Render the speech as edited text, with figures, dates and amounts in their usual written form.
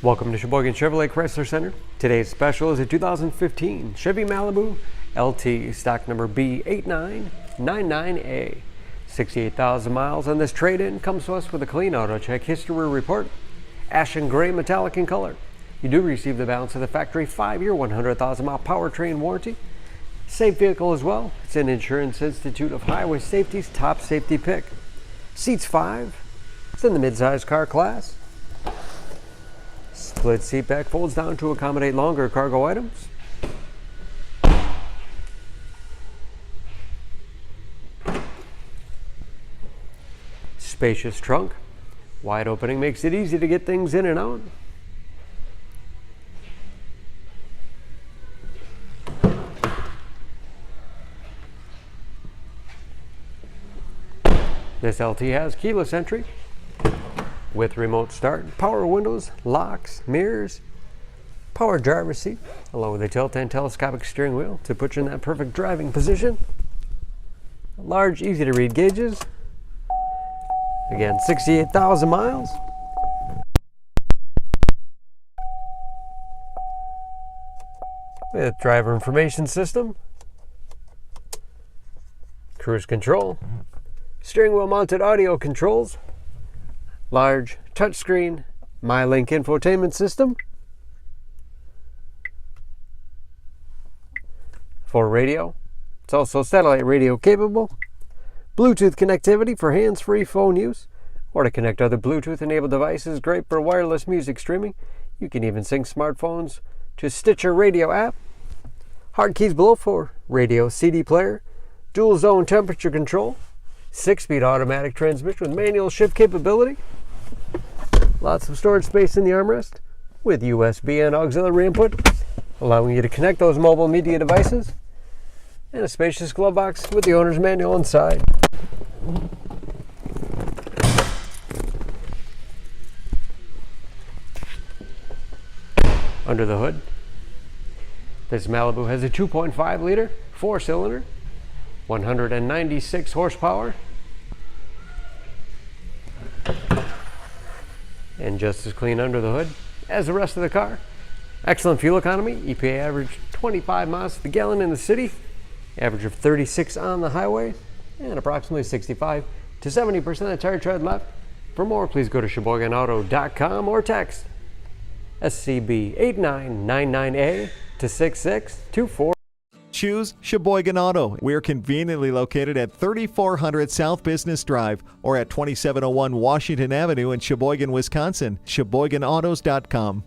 Welcome to Sheboygan Chevrolet Chrysler Center. Today's special is a 2015 Chevy Malibu LT, stock number B8999A. 68,000 miles, and this trade-in comes to us with a clean auto check history report, Ashen Gray Metallic in color. You do receive the balance of the factory 5-year, 100,000-mile powertrain warranty. Safe vehicle as well. It's an Insurance Institute of Highway Safety's top safety pick. Seats 5. It's in the mid-size car class. Split seat back folds down to accommodate longer cargo items. Spacious trunk. Wide opening makes it easy to get things in and out. This LT has keyless entry with remote start, power windows, locks, mirrors, power driver's seat, along with a tilt and telescopic steering wheel to put you in that perfect driving position. Large, easy to read gauges. Again, 68,000 miles. With driver information system, cruise control, steering wheel mounted audio controls, large touchscreen MyLink infotainment system, for radio. It's also satellite radio capable. Bluetooth connectivity for hands-free phone use or to connect other Bluetooth-enabled devices. Great for wireless music streaming. You can even sync smartphones to Stitcher radio app. Hard keys below for radio, CD player, dual zone temperature control, 6-speed automatic transmission with manual shift capability. Lots of storage space in the armrest with USB and auxiliary input, allowing you to connect those mobile media devices. And a spacious glove box with the owner's manual inside. Under the hood, this Malibu has a 2.5-liter 4-cylinder, 196 horsepower, and just as clean under the hood as the rest of the car. Excellent fuel economy. EPA average 25 miles to the gallon in the city, average of 36 on the highway, and approximately 65 to 70% of tire tread left. For more, please go to SheboyganAuto.com or text SCB8999A to 6624. Choose Sheboygan Auto. We're conveniently located at 3400 South Business Drive or at 2701 Washington Avenue in Sheboygan, Wisconsin. SheboyganAutos.com.